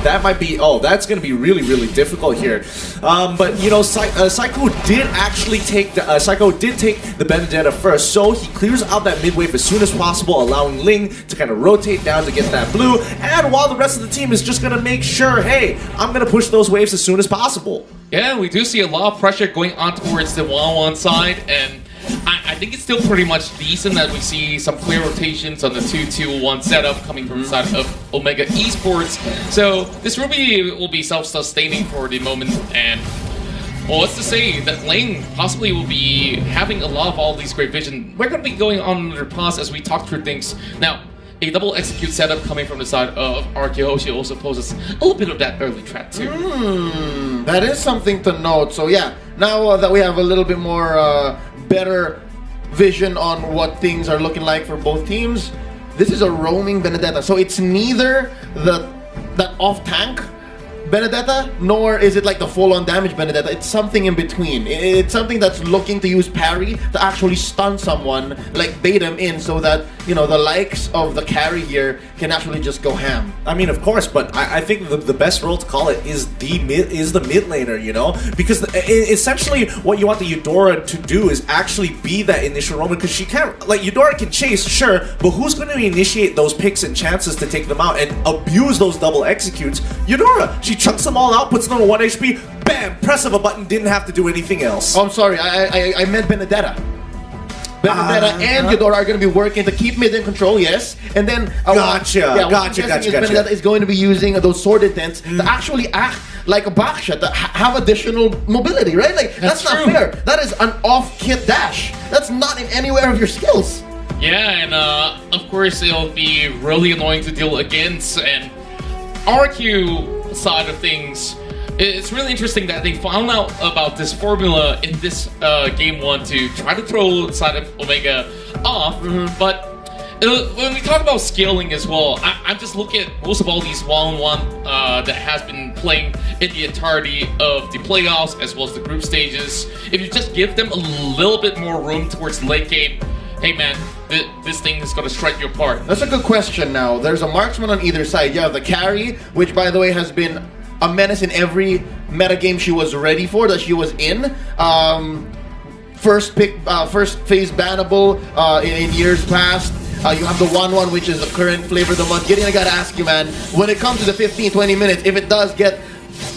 that might be, that's going to be really, really difficult here. But, you know, Psycho did actually take the Benedetta first, so he clears out that mid wave as soon as possible, allowing Ling to kind of rotate down to get that blue, and while the rest of the team is just going to make sure, hey, I'm going to push those waves as soon as possible. Yeah, we do see a lot of pressure going on towards the 1-1 side, and I think it's still pretty much decent that we see some clear rotations on the 2-2-1 setup coming from the side of Omega Esports. So this Ruby will be self-sustaining for the moment, and well, what's to say that Ling possibly will be having a lot of all these great vision. We're going to be going on under pause as we talk through things. Now, a double execute setup coming from the side of RRQ HOSHI also poses a little bit of that early trap too. That is something to note. So yeah, now that we have a little bit more better vision on what things are looking like for both teams, this is a roaming Benedetta. So it's neither that off-tank Benedetta, nor is it like the full-on damage Benedetta. It's something in between. It's something that's looking to use parry to actually stun someone, like bait him in, so that, you know, the likes of the carry here can actually just go ham. I mean, of course, but I think the best role to call it is the mid laner, you know, because essentially what you want the Eudora to do is actually be that initial roamer, because she can't, like, Eudora can chase, sure, but who's going to initiate those picks and chances to take them out and abuse those double executes? Eudora, she chucks them all out, puts them on 1 HP, bam, press of a button, didn't have to do anything else. Oh, I'm sorry, I meant Benedetta. Benedetta and Eudora are going to be working to keep mid in control, yes. And then gotcha. Benedetta is going to be using those sword intents to actually act like a backshot, to have additional mobility, right? Like that's not fair. That is an off-kit dash. That's not in anywhere of your skills. Yeah, and of course it'll be really annoying to deal against. And RQ side of things, it's really interesting that they found out about this formula in this game 1 to try to throw the side of Omega off. But when we talk about scaling as well, I'm just looking at most of all these 1-on-1 that has been playing in the entirety of the playoffs as well as the group stages. If you just give them a little bit more room towards the late game, hey man, this thing is going to strike you apart. That's a good question now. There's a marksman on either side. You have the carry, which by the way has been a menace in every metagame she was ready for, that she was in. First phase bannable in years past. You have the 1-1, which is the current flavor of the month. Gideon, I gotta ask you, man, when it comes to the 15-20 minutes, if it does get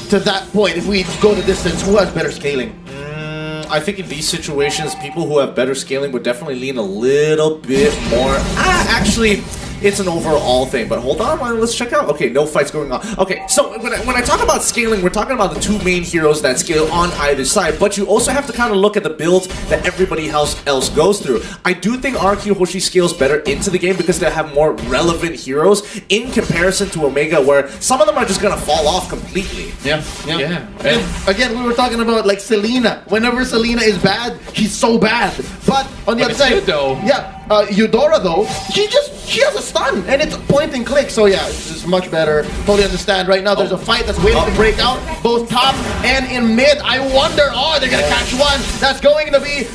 to that point, if we go the distance, who has better scaling? I think in these situations, people who have better scaling would definitely lean a little bit more. Actually, it's an overall thing, but hold on, let's check out. Okay, no fights going on. Okay, so when I talk about scaling, we're talking about the two main heroes that scale on either side, but you also have to kind of look at the builds that everybody else goes through. I do think RRQ HOSHI scales better into the game because they have more relevant heroes in comparison to Omega, where some of them are just going to fall off completely. Yeah. And again, we were talking about like Selena. Whenever Selena is bad, she's so bad. But on the other side, good, though. Eudora though, she has a stun and it's point and click. So yeah, it's much better. Totally understand. Right now, there's a fight that's waiting to break out, both top and in mid. I wonder, they're gonna catch one. That's going to be.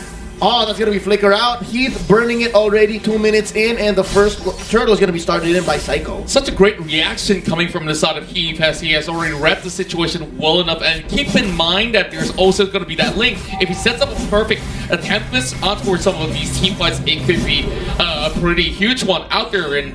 That's going to be flicker out. Heath burning it already 2 minutes in, and the first turtle is going to be started in by Psycho. Such a great reaction coming from the side of Heath, as he has already read the situation well enough. And keep in mind that there's also going to be that link. If he sets up a perfect tempest towards some of these team fights, it could be a pretty huge one out there. And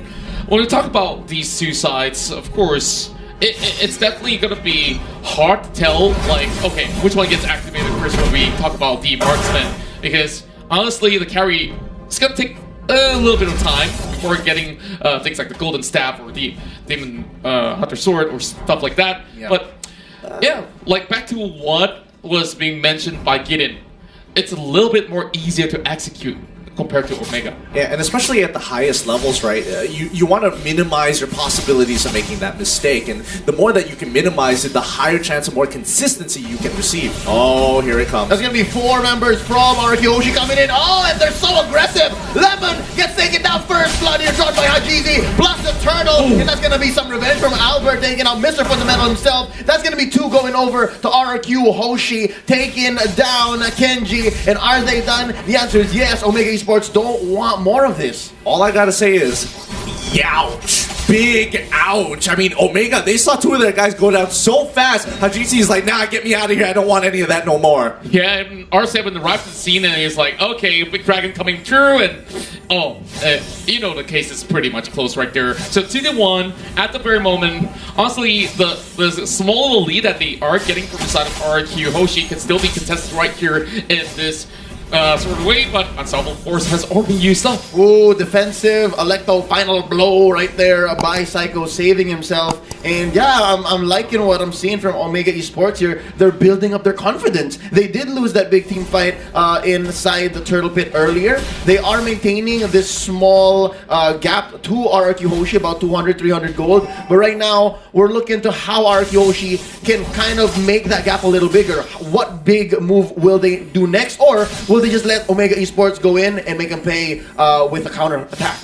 when we talk about these two sides, of course, it's definitely going to be hard to tell, like, okay, which one gets activated first when we talk about the marksman. Because honestly, the carry is going to take a little bit of time before getting things like the Golden Staff or the Demon Hunter Sword or stuff like that. Yeah. But yeah, like back to what was being mentioned by Gideon, it's a little bit more easier to execute compared to Omega. Yeah, and especially at the highest levels, right? You want to minimize your possibilities of making that mistake, and the more that you can minimize it, the higher chance of more consistency you can receive. Oh, here it comes. There's going to be 4 members from RRQ HOSHI coming in. And they're so aggressive. Lemon gets taken down first. Blood here shot by Hajizi. Plus the turtle. And that's going to be some revenge from Albert taking out Mr. Fundamental himself. That's going to be 2 going over to RRQ HOSHI, taking down Kenji. And are they done? The answer is yes. Omega Esports don't want more of this. All I gotta say is, youch. big ouch. I mean, Omega, they saw two of their guys go down so fast. Hajisi is like, nah, get me out of here. I don't want any of that no more. Yeah, and R7 arrived at the scene and he's like, okay, Big Dragon coming through, and you know the case is pretty much close right there. So 2-1 at the very moment. Honestly, the small little lead that they are getting from the side of RRQ Hoshi can still be contested right here in this sort of way, but Unstoppable Force has already used up. Ooh, defensive Electo final blow right there by Psycho, saving himself. And yeah, I'm liking what I'm seeing from Omega Esports here. They're building up their confidence. They did lose that big team fight inside the Turtle Pit earlier. They are maintaining this small gap to RRQ Hoshi, about 200-300 gold. But right now, we're looking to how RRQ Hoshi can kind of make that gap a little bigger. What big move will they do next? Or will they just let Omega Esports go in and make them pay with a counter attack?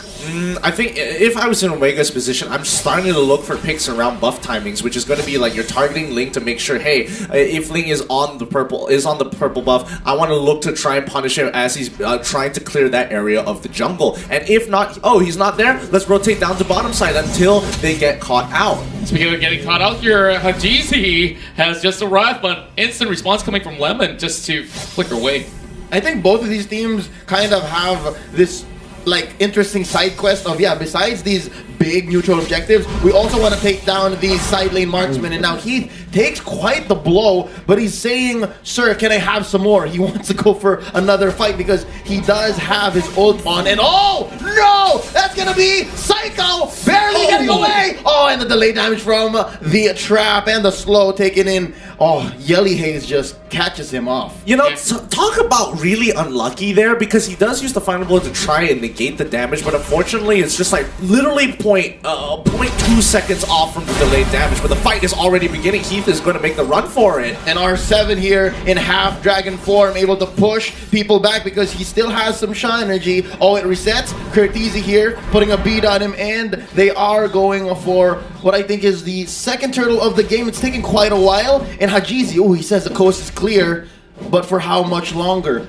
I think if I was in Omega's position, I'm starting to look for picks around buff timings, which is going to be like you're targeting Ling to make sure, hey, if Ling is on the purple buff, I want to look to try and punish him as he's trying to clear that area of the jungle. And if not, he's not there, let's rotate down to bottom side until they get caught out. Speaking of getting caught out here, Hajisi has just arrived, but instant response coming from Lemon just to flicker away. I think both of these teams kind of have this like interesting side quest of, yeah, besides these big neutral objectives, we also want to take down these side lane marksmen. And now Heath takes quite the blow, but he's saying, sir, can I have some more? He wants to go for another fight because he does have his ult on. And oh no, that's gonna be Psycho barely getting away. Oh, and the delay damage from the trap and the slow taken in. Oh, Yelly Haze just catches him off. You know, talk about really unlucky there, because he does use the final blow to try and negate the damage, but unfortunately it's just like literally 0.2 seconds off from the delayed damage, but the fight is already beginning. Heath is going to make the run for it. And R7 here in half dragon form, able to push people back because he still has some shot energy. Oh, it resets. Curtizi here putting a beat on him, and they are going for what I think is the second turtle of the game. It's taking quite a while. And Hajizi, he says the coast is clear, but for how much longer?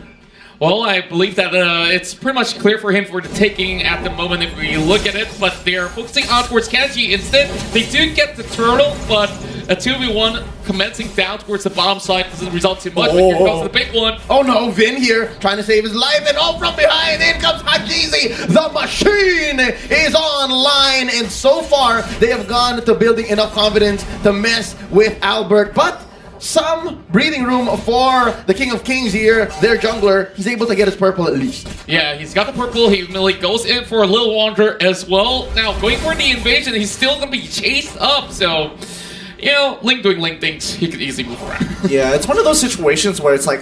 Well, I believe that it's pretty much clear for him for the taking at the moment if we look at it, but they're focusing on towards Kanji. Instead, they do get the turtle, but a 2v1 commencing down towards the bottom side doesn't result too much, but here comes the big one. Oh no, Vin here trying to save his life, and from behind, in comes Hajizi. The machine is online, and so far, they have gone to building enough confidence to mess with Albert, but some breathing room for the King of Kings here, their jungler. He's able to get his purple at least. Yeah, he's got the purple. He really goes in for a little wander as well. Now, going for the invasion, he's still going to be chased up, so... You know, Ling doing Ling things, he could easily move around. Yeah, it's one of those situations where it's like,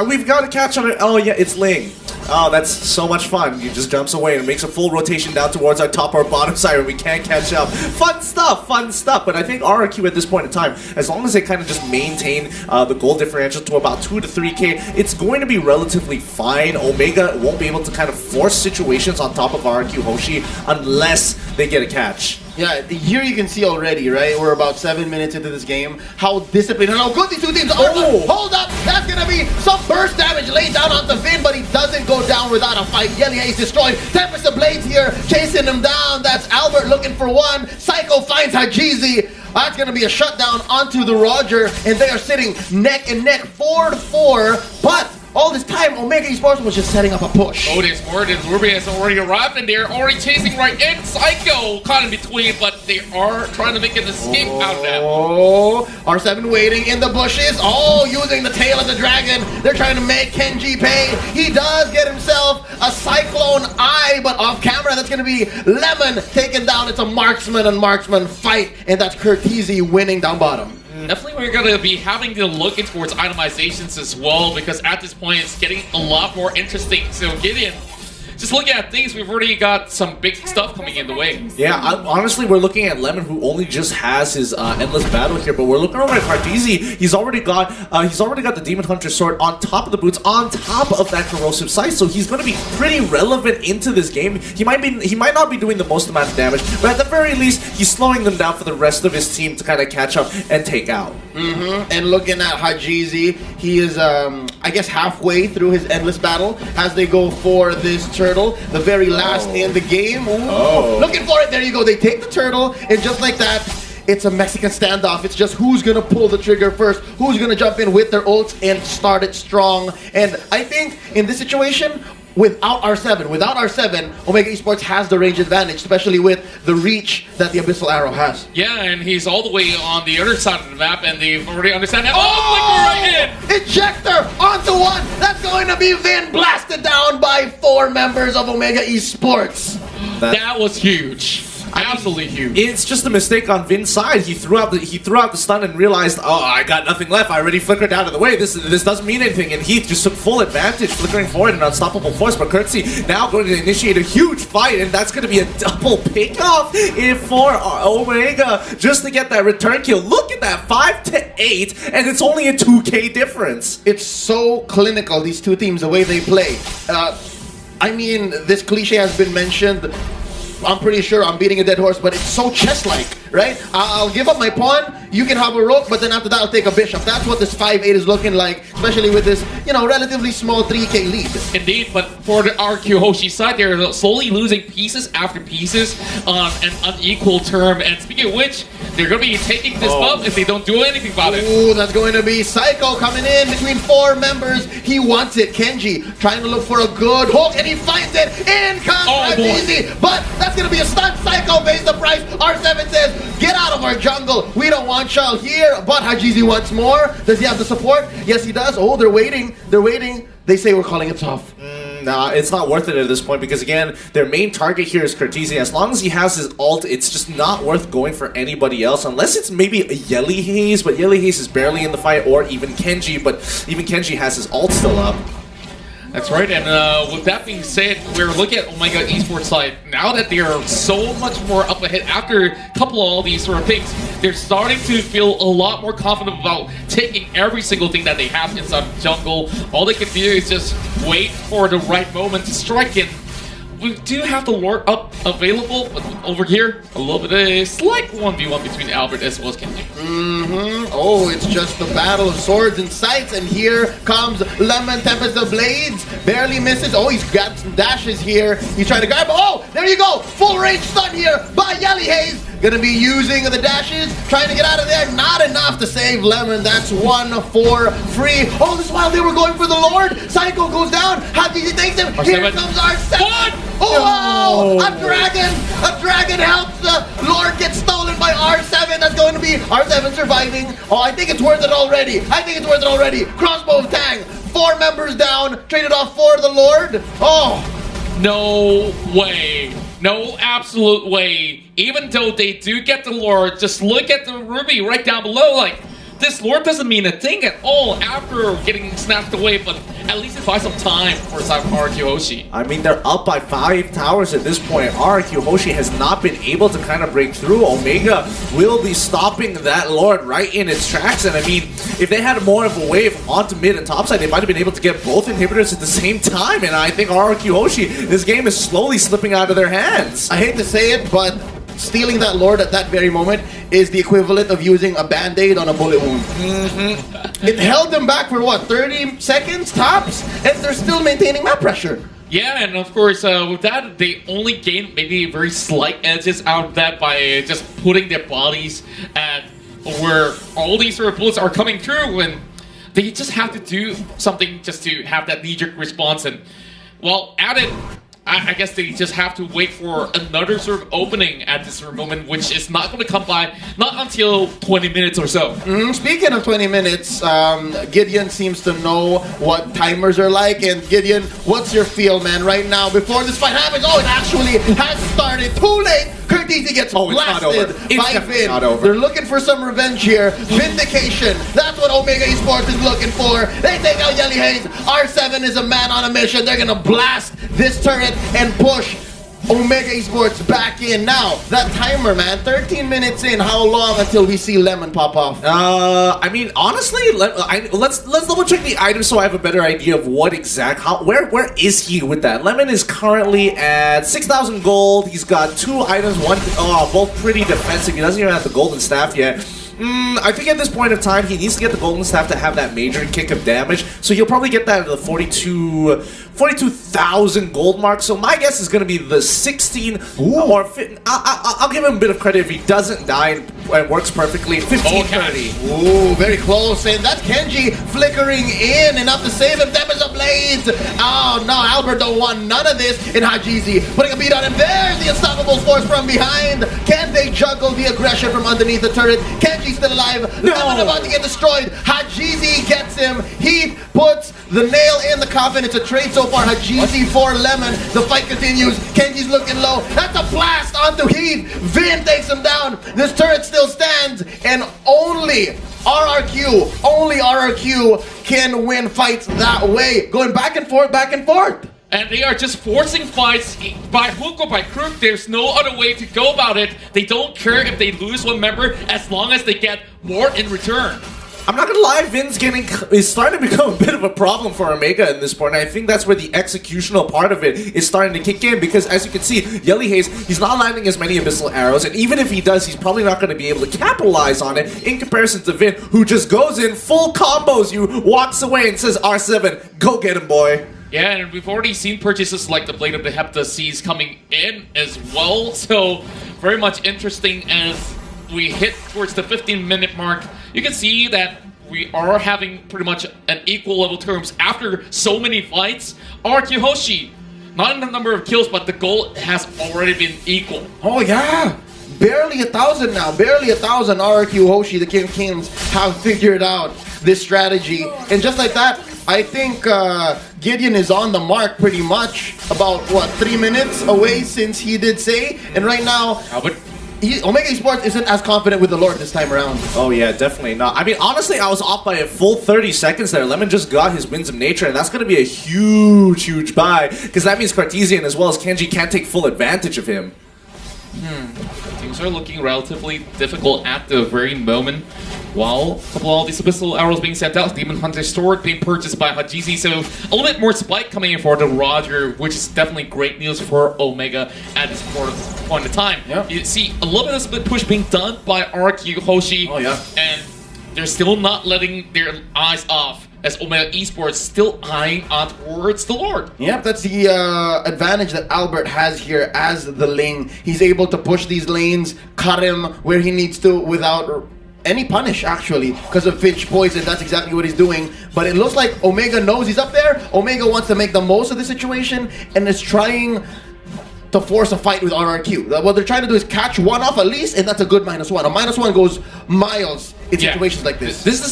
we've got to catch on it. Oh yeah, it's Ling. Oh, that's so much fun. He just jumps away and makes a full rotation down towards our top or bottom side where we can't catch up. Fun stuff. But I think RRQ at this point in time, as long as they kind of just maintain the goal differential to about 2 to 3k, it's going to be relatively fine. Omega won't be able to kind of force situations on top of RRQ Hoshi unless they get a catch. Yeah, here you can see already, right? We're about 7 minutes into this game. How disciplined and how good these two teams are. Hold up! That's gonna be some burst damage laid down onto Vin, but he doesn't go down without a fight. Yelly Ace destroyed. Tempest of Blades here, chasing him down. That's Albert looking for one. Psycho finds Hajizi. That's gonna be a shutdown onto the Roger, and they are sitting neck and neck, 4-4. But all this time, Omega Esports was just setting up a push. Otis Morton, Ruby has already arrived, and they're already chasing right in. Psycho caught in between, but they are trying to make an escape out of that. Oh, R7 waiting in the bushes. Oh, using the tail of the dragon. They're trying to make Kenji pay. He does get himself a Cyclone Eye, but off camera, that's going to be Lemon taken down. It's a marksman and marksman fight, and that's Curtizi winning down bottom. Definitely we're going to be having to look in towards itemizations as well, because at this point it's getting a lot more interesting. So Gideon, just looking at things, we've already got some big stuff coming in the way. Yeah, honestly, we're looking at Lemon, who only just has his endless battle here, but we're looking over at Cardizi. He's already got the Demon Hunter sword on top of the boots, on top of that corrosive sight. So he's going to be pretty relevant into this game. He might not be doing the most amount of damage, but at the very least, he's slowing them down for the rest of his team to kind of catch up and take out. And looking at Hajizi, he is, I guess, halfway through his endless battle as they go for this turn. turtle, the very last in the game. Ooh. Looking for it. There you go. They take the turtle, and just like that, it's a Mexican standoff. It's just who's gonna pull the trigger first, who's gonna jump in with their ults and start it strong. And I think in this situation, without R7, Omega Esports has the range advantage, especially with the reach that the Abyssal Arrow has. Yeah, and he's all the way on the other side of the map, and they already understand that. Oh, flicker right in! Ejector onto one. That's going to be Vin blasted down by 4 members of Omega Esports. That was huge. Absolutely huge. It's just a mistake on Vin's side. He threw out the stun and realized, oh, I got nothing left. I already flickered out of the way. This doesn't mean anything. And Heath just took full advantage, flickering forward, an unstoppable force. But Curtsy now going to initiate a huge fight, and that's going to be a double pick-off for Omega just to get that return kill. Look at that, 5-8, and it's only a 2K difference. It's so clinical, these two teams, the way they play. I mean, this cliche has been mentioned. I'm pretty sure I'm beating a dead horse, but it's so chess-like, right? I'll give up my pawn, you can have a rook, but then after that I'll take a bishop. That's what this 5-8 is looking like, especially with this, relatively small 3K lead. Indeed, but for the RRQ HOSHI side, they're slowly losing pieces after pieces on an unequal term. And speaking of which, they're going to be taking this buff if they don't do anything about it. Ooh, that's going to be Psycho coming in between 4 members. He wants it. Kenji trying to look for a good hook, and he finds it. In comes easy, but that's going to be a stun. Psycho pays the price. R7 says, get out of our jungle. We don't want y'all here. But Hajizi wants more. Does he have the support? Yes, he does. Oh, they're waiting. They're waiting. They say we're calling it tough. Nah, it's not worth it at this point because, again, their main target here is Curtizi. As long as he has his ult, it's just not worth going for anybody else unless it's maybe a Yelly Haze, but Yelly Haze is barely in the fight, or even Kenji, but even Kenji has his ult still up. That's right, and with that being said, we're looking at Omega Esports side. Now that they are so much more up ahead after a couple of all these sort of picks, they're starting to feel a lot more confident about taking every single thing that they have inside the jungle. All they can do is just wait for the right moment to strike in. We do have the Lord up available, but over here, a little bit of a slight 1v1 between Albert as well as Kenji. Oh, it's just the battle of swords and sights, and here comes Lemon Tempest of Blades. Barely misses. Oh, he's got some dashes here. He's trying to grab. Oh, there you go. Full range stun here by Yelly Haze. Gonna be using the dashes, trying to get out of there. Not enough to save Lemon. That's 1 for free. Oh, this is while they were going for the Lord. Psycho goes down. Hajizi takes him. R7. Here comes R7. Oh, wow! A dragon helps the Lord get stolen by R7. That's going to be R7 surviving. Oh, I think it's worth it already. Crossbow of Tang. 4 members down. Traded off for the Lord. Oh. No way. No absolute way. Even though they do get the Lord, just look at the Ruby right down below. Like, this Lord doesn't mean a thing at all after getting snatched away, but at least it buys some time for RRQ HOSHI. I mean, they're up by 5 towers at this point. RRQ HOSHI has not been able to kind of break through. Omega will be stopping that Lord right in its tracks. And I mean, if they had more of a wave onto mid and topside, they might have been able to get both inhibitors at the same time. And I think RRQ HOSHI, this game is slowly slipping out of their hands. I hate to say it, but stealing that Lord at that very moment is the equivalent of using a band-aid on a bullet wound. It held them back for what, 30 seconds tops? And they're still maintaining map pressure. Yeah, and of course, with that, they only gain maybe very slight edges out of that by just putting their bodies at where all these sort of bullets are coming through, and they just have to do something just to have that knee-jerk response. And, well, at it, I guess they just have to wait for another sort of opening at this moment, which is not going to come by, not until 20 minutes or so. Speaking of 20 minutes, Gideon seems to know what timers are like. And Gideon, what's your feel, man, right now before this fight happens? Oh, it actually has started. Too late. Curtizi gets blasted by Vin. They're looking for some revenge here. Vindication. That's what Omega Esports is looking for. They take out Yelly Haze. R7 is a man on a mission. They're going to blast this turret and push Omega Esports back in. Now, that timer, man, 13 minutes in. How long until we see Lemon pop off? I mean, honestly, let's double check the items so I have a better idea of what where is he with that. Lemon is currently at 6,000 gold. He's got 2 items, both pretty defensive. He doesn't even have the golden staff yet. I think at this point of time, he needs to get the golden staff to have that major kick of damage. So he'll probably get that at the 42,000 gold mark. So my guess is going to be the 16 or I'll give him a bit of credit if he doesn't die and works perfectly. 1530. Ooh, very close. And that's Kenji flickering in enough to save him. Damage of blades. Oh no, Albert don't want none of this. And Hajizi putting a beat on him. There's the unstoppable force from behind. Can they juggle the aggression from underneath the turret? Kenji's still alive. Lemon about to get destroyed. Hajizi gets him. He puts the nail in the coffin. It's a trade so far. Hajizi for Lemon. The fight continues. Kenji's looking low. That's a blast onto Heath. Vin takes him down. This turret still stands. And only RRQ can win fights that way. Going back and forth, back and forth. And they are just forcing fights by hook or by crook. There's no other way to go about it. They don't care if they lose one member as long as they get more in return. I'm not gonna lie, Vin's is starting to become a bit of a problem for Omega in this point. And I think that's where the executional part of it is starting to kick in, because as you can see, Yelly Hayes, he's not landing as many abyssal arrows, and even if he does, he's probably not going to be able to capitalize on it in comparison to Vin, who just goes in, full combos you, walks away and says, R7, go get him, boy. Yeah, and we've already seen purchases like the Blade of the Hepta Seas coming in as well, so very much interesting as we hit towards the 15-minute mark. You can see that we are having pretty much an equal level terms after so many fights. RRQ HOSHI, not in the number of kills, but the goal has already been equal. Oh yeah, barely 1,000 now, barely 1,000. RRQ HOSHI, the King of Kings, have figured out this strategy. And just like that, I think Gideon is on the mark pretty much. About, what, 3 minutes away since he did say. And right now, Albert? Omega Esports isn't as confident with the Lord this time around. Oh yeah, definitely not. I mean, honestly, I was off by a full 30 seconds there. Lemon just got his Winds of Nature, and that's going to be a huge, huge buy, because that means Cartesian as well as Kenji can't take full advantage of him. Things are looking relatively difficult at the very moment. While a couple of all these abyssal arrows being sent out, Demon Hunter Sword being purchased by Hajizi, so a little bit more spike coming in for the Roger, which is definitely great news for Omega at this point of time. Yep. You see a little bit of split push being done by RRQ HOSHI, and they're still not letting their eyes off, as Omega Esports still eyeing on towards the Lord. Yep, that's the advantage that Albert has here as the lane. He's able to push these lanes, cut him where he needs to without any punish, actually, because of Finch Poison. That's exactly what he's doing. But it looks like Omega knows he's up there. Omega wants to make the most of the situation and is trying to force a fight with RRQ. What they're trying to do is catch one off at least, and that's a good -1. A -1 goes miles in situations like this. This is a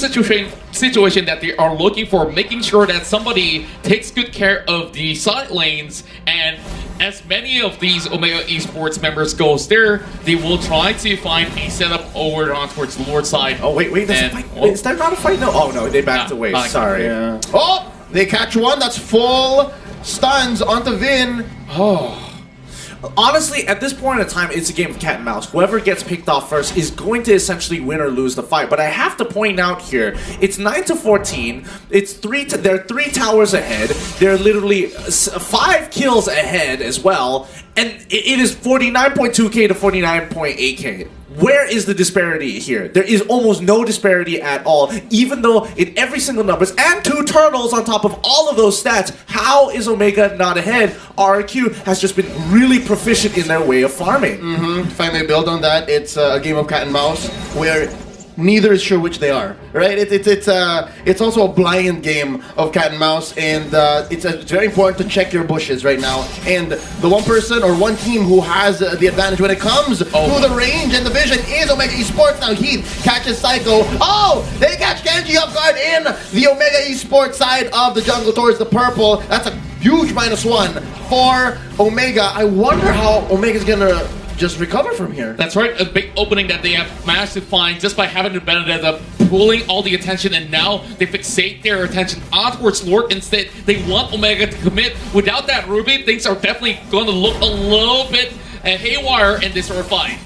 situation that they are looking for, making sure that somebody takes good care of the side lanes, and as many of these Omega Esports members goes there, they will try to find a setup over on towards the Lord side. Oh, wait, there's a fight. Wait, is that not a fight? No. Oh, no, they backed away. Sorry. Yeah. Oh, they catch one. That's full stuns onto Vin. Oh. Honestly, at this point in time, it's a game of cat and mouse. Whoever gets picked off first is going to essentially win or lose the fight. But I have to point out here, it's 9-14. It's they're 3 towers ahead. They're literally 5 kills ahead as well. And it is 49.2k to 49.8k. Where is the disparity here? There is almost no disparity at all, even though in every single numbers, and 2 turtles on top of all of those stats, how is Omega not ahead? RRQ has just been really proficient in their way of farming. If I may build on that, it's a game of cat and mouse where neither is sure which they are, right? It's also a blind game of cat and mouse, and it's very important to check your bushes right now. And the one person or one team who has the advantage when it comes to the range and the vision is Omega Esports. Now Heath catches Psycho. Oh, they catch Kenji off guard in the Omega Esports side of the jungle towards the purple. That's a huge -1 for Omega. I wonder how Omega's gonna just recover from here. That's right, a big opening that they have managed to find just by having the Benedetta pulling all the attention, and now they fixate their attention on towards Lord. Instead, they want Omega to commit. Without that Ruby, things are definitely going to look a little bit haywire in this sort of fight.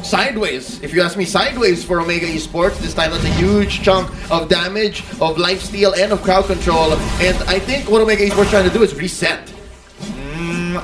Sideways, if you ask me, sideways for Omega Esports. This time that's a huge chunk of damage, of lifesteal, and of crowd control. And I think what Omega Esports is trying to do is reset.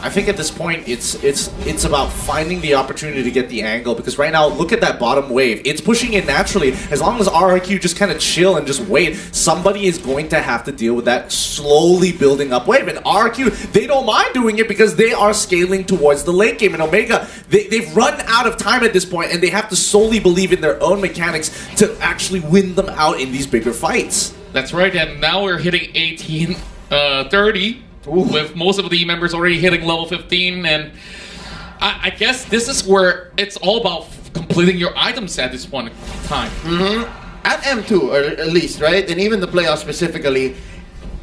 I think at this point it's about finding the opportunity to get the angle, because right now look at that bottom wave. It's pushing in naturally. As long as RRQ just kind of chill and just wait, somebody is going to have to deal with that slowly building up wave. And RRQ, they don't mind doing it because they are scaling towards the late game. And Omega, they've run out of time at this point, and they have to solely believe in their own mechanics to actually win them out in these bigger fights. That's right, and now we're hitting 18-30, with most of the members already hitting level 15, and I guess this is where it's all about completing your items at this point in time. At M2, or at least, right? And even the playoffs specifically,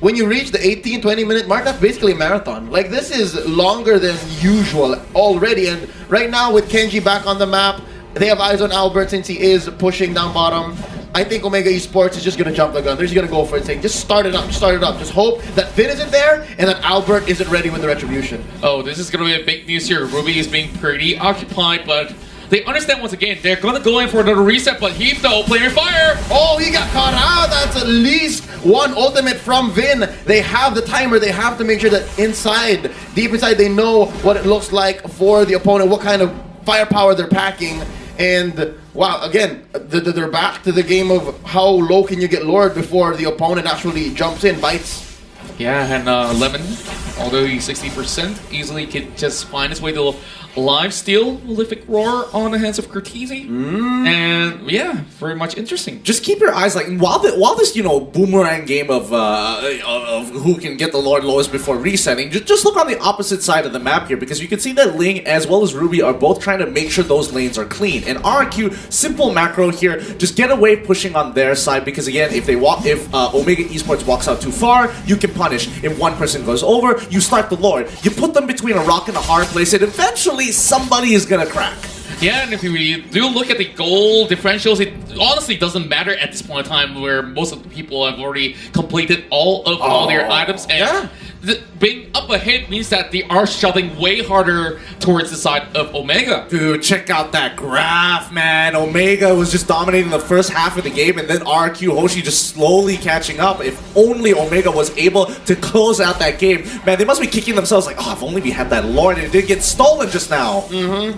when you reach the 18-20 minute mark, that's basically a marathon. Like, this is longer than usual already, and right now with Kenji back on the map, they have eyes on Albert since he is pushing down bottom. I think Omega Esports is just going to jump the gun. They're just going to go for it, saying, just start it up, start it up. Just hope that Vin isn't there and that Albert isn't ready with the retribution. Oh, this is going to be a big news here. Ruby is being pretty occupied, but they understand once again, they're going to go in for another reset, but Heath, though, playing fire. Oh, he got caught out. That's at least one ultimate from Vin. They have the timer. They have to make sure that inside, deep inside, they know what it looks like for the opponent, what kind of firepower they're packing. And wow, again, they're back to the game of how low can you get lured before the opponent actually jumps in, bites. Yeah, and Lemon, although he's 60%, easily could just find his way to live steal Prolific Roar on the hands of Cortese. And yeah, very much interesting. Just keep your eyes like while this boomerang game of who can get the Lord lowest before resetting. Just look on the opposite side of the map here, because you can see that Ling as well as Ruby are both trying to make sure those lanes are clean. And RRQ, simple macro here, just get away pushing on their side, because again, if Omega Esports walks out too far, you can punish. If one person goes over, you start the Lord. You put them between a rock and a hard place, and eventually somebody is gonna crack. Yeah, and if we do look at the goal differentials, it honestly doesn't matter at this point in time, where most of the people have already completed all their items. And being up ahead means that they are shoving way harder towards the side of Omega. Dude, check out that graph, man. Omega was just dominating the first half of the game, and then RRQ HOSHI just slowly catching up. If only Omega was able to close out that game. Man, they must be kicking themselves like, oh, if only we had that Lord and it did get stolen just now.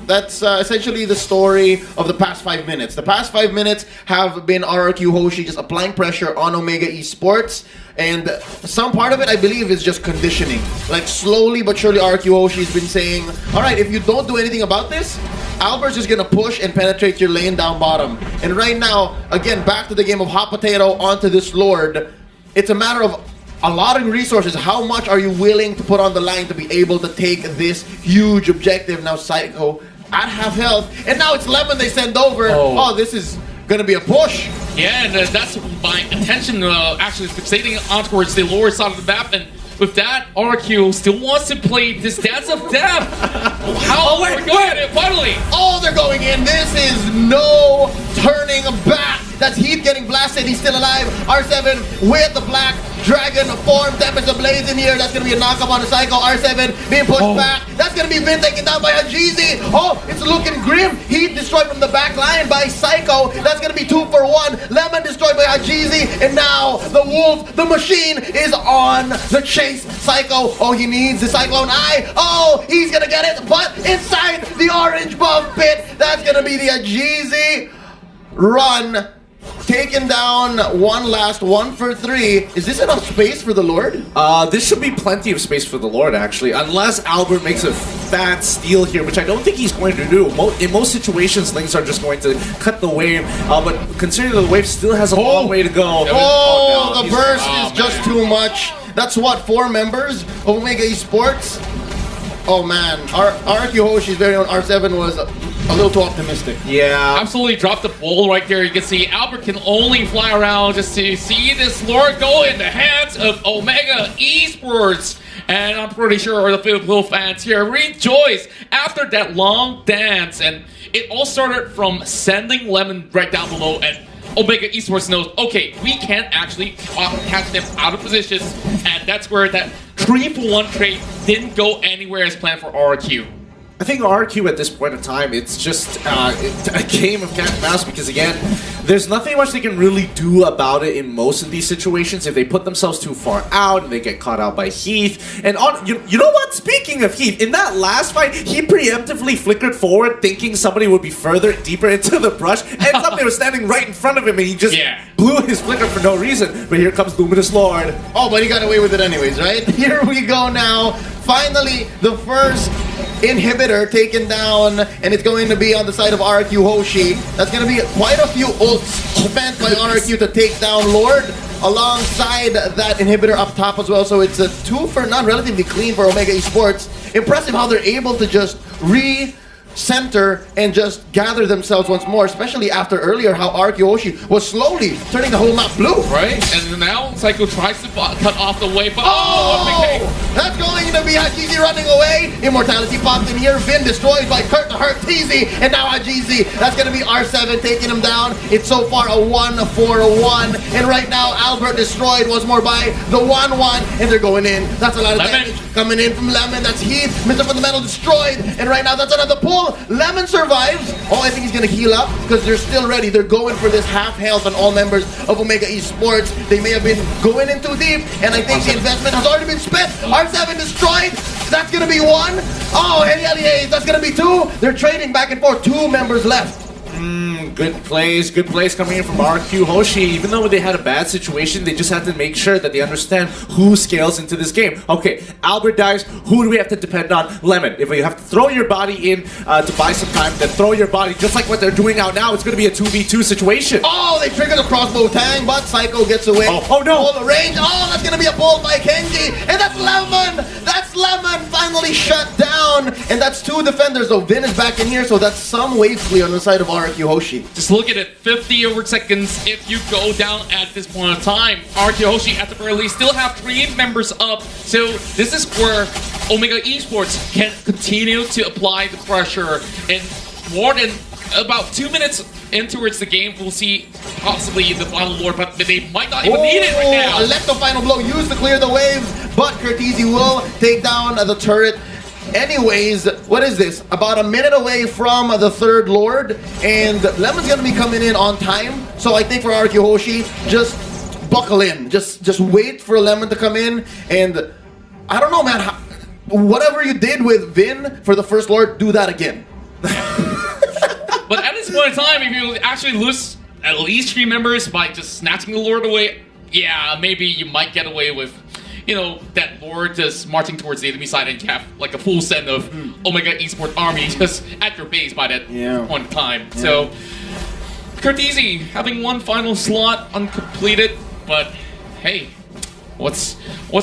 That's essentially the story of the past 5 minutes. The past 5 minutes have been RRQ HOSHI just applying pressure on Omega Esports. And some part of it, I believe, is just conditioning. Like, slowly but surely, RRQ HOSHI has been saying, all right, if you don't do anything about this, Albert's just going to push and penetrate your lane down bottom. And right now, again, back to the game of hot potato onto this Lord. It's a matter of allotting resources. How much are you willing to put on the line to be able to take this huge objective? Now, Psycho at half health. And now it's Lemon they send over. Oh, this is going to be a push. Yeah, and that's my attention actually fixating on towards the lower side of the map, and with that, RRQ still wants to play this Dance of Death. How are we going in, finally? Oh, they're going in. This is no turning back. That's Heath getting blasted. He's still alive. R7 with the black dragon form. Tempest Ablaze in here. That's going to be a knockup on the Psycho. R7 being pushed back. That's going to be Vin taken down by Hajizi. Oh, it's looking grim. Heath destroyed from the back line by Psycho. That's going to be 2 for 1. Lemon destroyed by Hajizi. And now the wolf, the machine, is on the chase. Psycho. Oh, he needs the Cyclone Eye. Oh, he's going to get it. But inside the orange buff pit, that's going to be the Hajizi run. Taken down one last 1 for 3. Is this enough space for the Lord? This should be plenty of space for the Lord, actually. Unless Albert makes a fat steal here, which I don't think he's going to do. In most situations, Lings are just going to cut the wave. But considering the wave still has a long way to go. Oh, the burst is just too much. That's what, 4 members of Omega Esports? Oh man, RRQ HOSHI's very own R7 was a little too optimistic. Yeah. Absolutely dropped the ball right there. You can see Albert can only fly around just to see this Lord go in the hands of Omega Esports. And I'm pretty sure the Filipino fans here rejoice after that long dance. And it all started from sending Lemon right down below, and Omega Esports knows, okay, we can't actually catch them out of position, and that's where that 3-for-1 trade didn't go anywhere as planned for RRQ. I think RRQ at this point in time, it's just a game of cat and mouse, because again, There's nothing much they can really do about it in most of these situations if they put themselves too far out and they get caught out by Heath. And you know what? Speaking of Heath, in that last fight, he preemptively flickered forward thinking somebody would be further, deeper into the brush. Ends up they were standing right in front of him and he just blew his flicker for no reason. But here comes Luminous Lord. Oh, but he got away with it anyways, right? Here we go now. Finally, the first inhibitor taken down, and it's going to be on the side of RRQ Hoshi. That's going to be quite a few ults spent by RRQ to take down Lord, alongside that inhibitor up top as well. So it's a 2 for none, relatively clean for Omega Esports. Impressive how they're able to just center and just gather themselves once more, especially after earlier how RRQ Hoshi was slowly turning the whole map blue. Right, and now Psycho tries to cut off the way, but that's going to be Hajizi running away. Immortality popped in here. Vin destroyed by Kurt the Hurt Teasy, and now Hajizi. That's going to be R7 taking him down. It's so far a 1-4-1, and right now Albert destroyed once more by the 1-1, and they're going in. That's a lot of damage coming in from Lemon. That's Heath. Mr. Fundamental destroyed, and right now that's another pull. Lemon survives. Oh, I think he's going to heal up because they're still ready. They're going for this half health on all members of Omega Esports. They may have been going in too deep, and I think the investment has already been spent. R7 destroyed. That's going to be 1. Oh, Helialier, that's going to be 2. They're trading back and forth. 2 members left. Good plays coming in from RRQ Hoshi. Even though they had a bad situation, they just had to make sure that they understand who scales into this game. Okay, Albert dies. Who do we have to depend on? Lemon. If you have to throw your body in to buy some time, then throw your body just like what they're doing out now. It's going to be a 2v2 situation. Oh, they trigger the crossbow tang, but Psycho gets away. Oh no! Pull the range. Oh, that's going to be a pull by Kenji, and that's Lemon. That's Lemon finally shut down, and that's 2 defenders. So Vin is back in here, so that's some wave clear on the side of RRQ Hoshi. Just look at it, 50 over seconds if you go down at this point in time. RRQ Hoshi at the very least still have 3 members up, so this is where Omega Esports can continue to apply the pressure. And more than about 2 minutes in towards the game, we'll see possibly the final Lord, but they might not even need it right now. Electro final blow used to clear the waves, but Curtizi will take down the turret. Anyways, what is this? About a minute away from the 3rd Lord, and Lemon's gonna be coming in on time. So I think for RRQ Hoshi, just buckle in. Just wait for Lemon to come in, and I don't know, man. Whatever you did with Vin for the 1st Lord, do that again. But at this point in time, if you actually lose at least 3 members by just snatching the Lord away, yeah, maybe you might get away with, you know, that Lord just marching towards the enemy side and you have like a full set of Omega Esports army just at your base by that point in time. Yeah. So, Curtizi having 1 final slot uncompleted, but hey, what's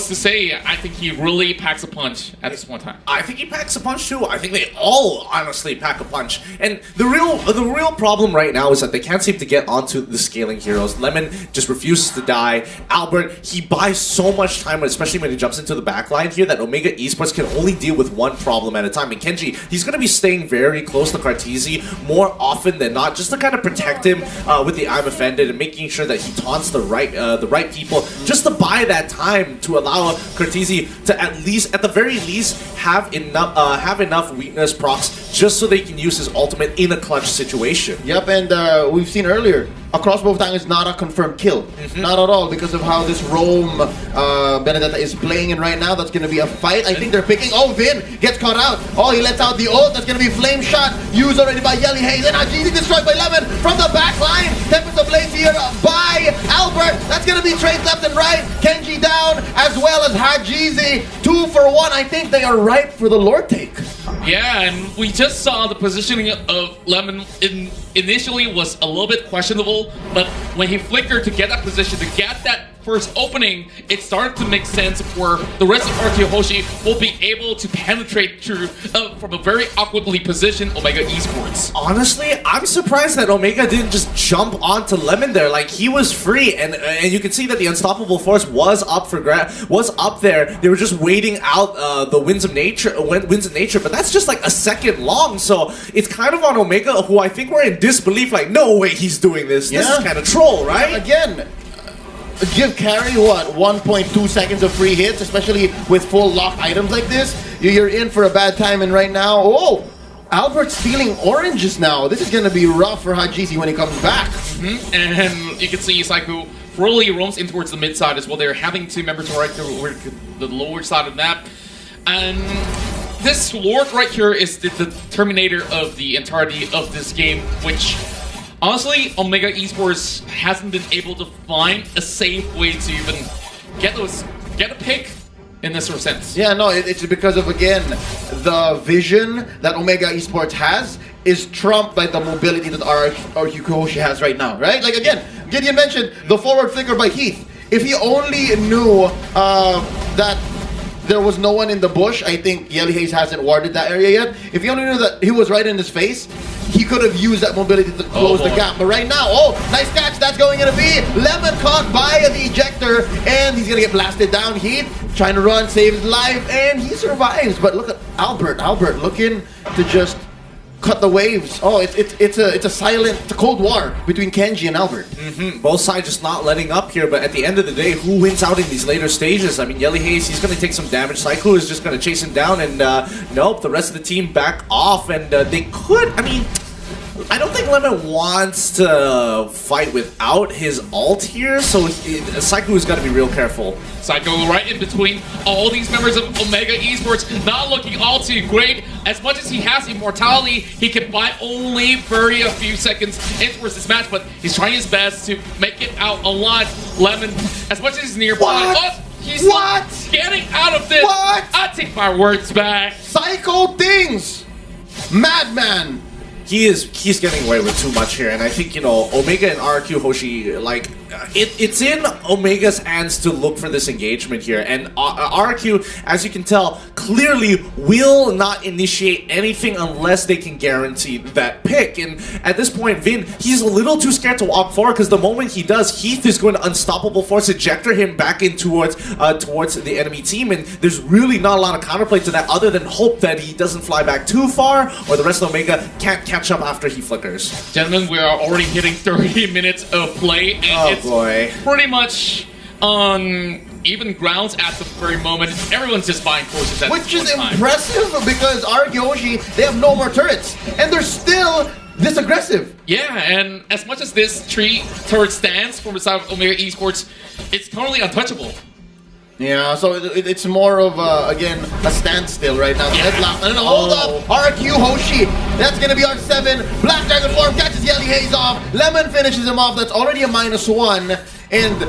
to say? I think he really packs a punch at this point in time. I think he packs a punch too. I think they all honestly pack a punch. And the real problem right now is that they can't seem to get onto the scaling heroes. Lemon just refuses to die. Albert, he buys so much time, especially when he jumps into the backline here, that Omega Esports can only deal with 1 problem at a time. And Kenji, he's going to be staying very close to Cartesi more often than not, just to kind of protect him with the I'm Offended and making sure that he taunts the right people, just to buy that time to allow Curtizi to at the very least have enough weakness procs just so they can use his ultimate in a clutch situation. Yep, and we've seen earlier, a crossbow tang is not a confirmed kill. Not at all, because of how this Rome Benedetta is playing in right now. That's going to be a fight. I think they're picking. Oh, Vin gets caught out. Oh, he lets out the ult. That's going to be flame shot used already by Yelly Hayes. And Hajizi destroyed by Lemon from the back line. Tempest of Blades here by Albert. That's going to be trades left and right. Kenji down, as well as Hajizi. 2 for 1. I think they are ripe for the Lord take. Yeah, and we just saw the positioning of Lemon initially was a little bit questionable, but when he flickered to get that position, to get that first opening, it started to make sense where the rest of RRQ Hoshi will be able to penetrate through from a very awkwardly positioned Omega Esports. Honestly, I'm surprised that Omega didn't just jump onto Lemon there. Like, he was free, and you can see that the Unstoppable Force was up there. They were just waiting out the winds of nature, but that's just like a second long. So it's kind of on Omega, who I think were in disbelief. Like, no way he's doing this. This is kind of troll, right? Again. Give carry, what, 1.2 seconds of free hits, especially with full lock items like this. You're in for a bad time, and right now, Albert stealing oranges now. This is going to be rough for Hajizi when he comes back. And you can see Psycho really roams in towards the mid side as well. They're having two members right there, the lower side of the map. And this Lord right here is the terminator of the entirety of this game, which honestly, Omega Esports hasn't been able to find a safe way to even get a pick in this sort of sense. Yeah, no, it's because of, again, the vision that Omega Esports has is trumped by the mobility that RRQ HOSHI has right now, right? Like, again, Gideon mentioned the forward flicker by Heath. If he only knew that there was no one in the bush, I think Yelly Hayes hasn't warded that area yet. If he only knew that he was right in his face, he could have used that mobility to close the gap. But right now, nice catch, that's going to be Lemon caught by the ejector, and he's going to get blasted down. Heath trying to run, save his life, and he survives. But look at Albert looking to just cut the waves. Oh, it's a silent, it's a cold war between Kenji and Albert. Both sides just not letting up here, but at the end of the day, who wins out in these later stages? I mean, Yelly Hayes, he's going to take some damage. Psycho is just going to chase him down, and nope, the rest of the team back off, and they could, I mean, I don't think Lemon wants to fight without his ult here, so Psycho has got to be real careful. Psycho right in between all these members of Omega Esports, not looking all too great. As much as he has immortality, he can buy only a few seconds in towards this match, but he's trying his best to make it out alive. Lemon, as much as he's nearby, he's not getting out of this. I take my words back. Psycho things! Madman! He's getting away with too much here, and I think, you know, Omega and RRQ HOSHI, like, it's in Omega's hands to look for this engagement here, and RRQ, as you can tell, clearly will not initiate anything unless they can guarantee that pick. And at this point, Vin, he's a little too scared to walk forward, because the moment he does, Heath is going to unstoppable force ejector him back in towards the enemy team, and there's really not a lot of counterplay to that other than hope that he doesn't fly back too far, or the rest of Omega can't catch up after he flickers. Gentlemen, we are already hitting 30 minutes of play, and it's pretty much on even grounds at the very moment. Everyone's just buying forces at Which is impressive because RRQ HOSHI, they have no more turrets, and they're still this aggressive. Yeah, and as much as this turret stands from the side of Omega Esports, it's currently untouchable. Yeah, so it's more of, again, a standstill right now. And hold up, RRQ HOSHI, that's going to be our 7. Black Dragon form catches Yelly Hayes off. Lemon finishes him off, that's already a -1. And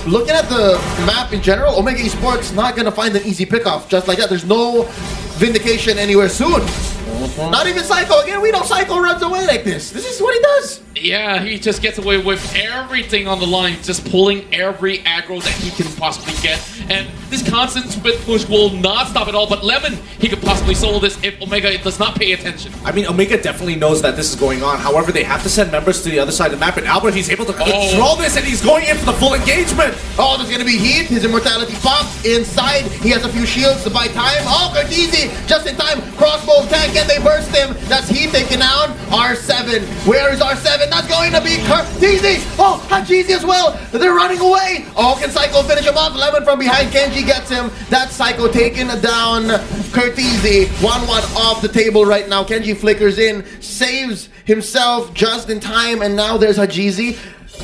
looking at the map in general, Omega Esports not going to find an easy pickoff just like that. There's no Vindication anywhere soon. Not even Psycho. Again, we know Psycho runs away like this. This is what he does. Yeah, he just gets away with everything on the line, just pulling every aggro that he can possibly get. And this constant split push will not stop at all, but Lemon, he could possibly solo this if Omega does not pay attention. I mean, Omega definitely knows that this is going on. However, they have to send members to the other side of the map, and Albert, he's able to control this, and he's going in for the full engagement. Oh, there's going to be Heat. His immortality pops inside. He has a few shields to buy time. Oh, Carteezy, just in time. Crossbow tank, and they burst him. That's Heat taken down. R7. Where is R7? That's going to be Carteezy. Oh, Hajizi as well. They're running away. Oh, can Psycho finish him off? Lemon from behind. Kenji gets him. That's Psycho taking down Carteezy. 1-1 off the table right now. Kenji flickers in, saves himself just in time, and now there's Hajizi.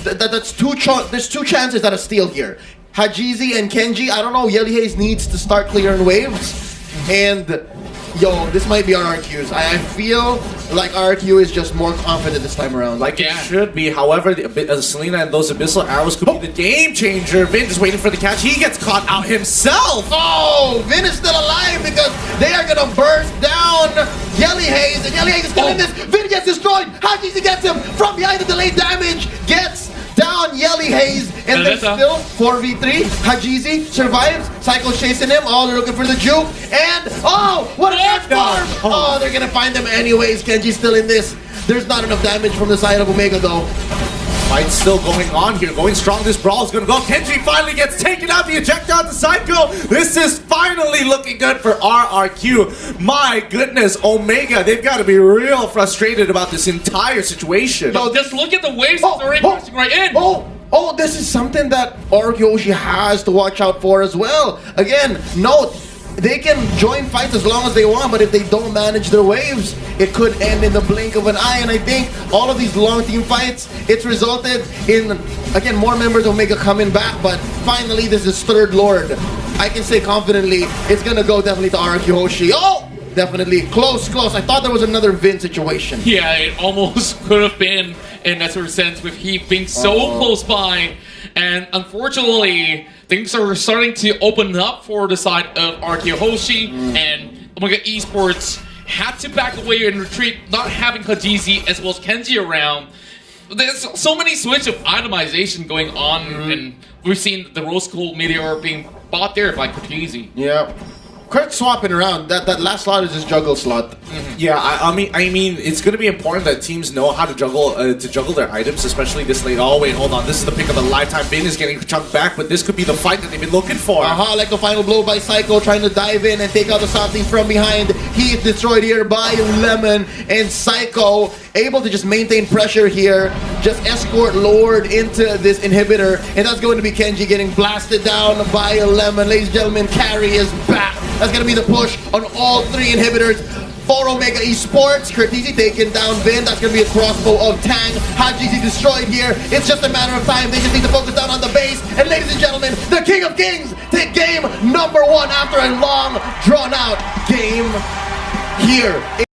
There's two chances at a steal here. Hajizi and Kenji. I don't know. Yelly Hayes needs to start clearing waves. And yo, this might be RRQ's. I feel like RRQ is just more confident this time around. Like it should be. However, Selena and those Abyssal Arrows could be the game changer. Vin just waiting for the catch. He gets caught out himself. Oh, Vin is still alive because they are going to burst down Yelly Hayes. And Yelly Hayes is still in this. Vin gets destroyed. Hajizi gets him from behind the delayed damage. Gets down Yelly Hayes. And there's still 4v3. Hajizi survives. Psycho's chasing him. Oh, they're looking for the juke. And, oh, what an F-farm. Oh, they're going to find them anyways. Kenji's still in this. There's not enough damage from the side of Omega, though. Fight's still going on here. Going strong. This brawl is going to go. Kenji finally gets taken out. The ejector on the Psycho. This is finally looking good for RRQ. My goodness, Omega. They've got to be real frustrated about this entire situation. Yo, just look at the waves that's already pushing right in. Oh, this is something that RRQ HOSHI has to watch out for as well. Again, note, they can join fights as long as they want, but if they don't manage their waves, it could end in the blink of an eye. And I think all of these long team fights, it's resulted in, again, more members of Omega coming back, but finally this is third Lord. I can say confidently, it's gonna go definitely to RRQ HOSHI. Oh! Definitely. Close. I thought there was another Vin situation. Yeah, it almost could have been in that sort of sense with Heath being so close by. And unfortunately, things are starting to open up for the side of RRQ HOSHI. And Omega Esports had to back away and retreat, not having Kajizi as well as Kenji around. There's so many switch of itemization going on. And we've seen the Rose Gold Meteor being bought there by Kajizi. Yeah. Kurt swapping around. That last slot is his juggle slot. Yeah, I mean, it's going to be important that teams know how to juggle their items, especially this late. Oh wait, hold on. This is the pick of a lifetime. Vin is getting chunked back, but this could be the fight that they've been looking for. Like the final blow by Psycho, trying to dive in and take out the something from behind. He is destroyed here by Lemon, and Psycho able to just maintain pressure here, just escort Lord into this inhibitor, and that's going to be Kenji getting blasted down by Lemon. Ladies and gentlemen, carry is back. That's going to be the push on all three inhibitors for Omega Esports. Curtizi taking down Vin. That's going to be a crossbow of Tang. Hajizi destroyed here. It's just a matter of time. They just need to focus down on the base. And ladies and gentlemen, the King of Kings take game number 1 after a long, drawn-out game here.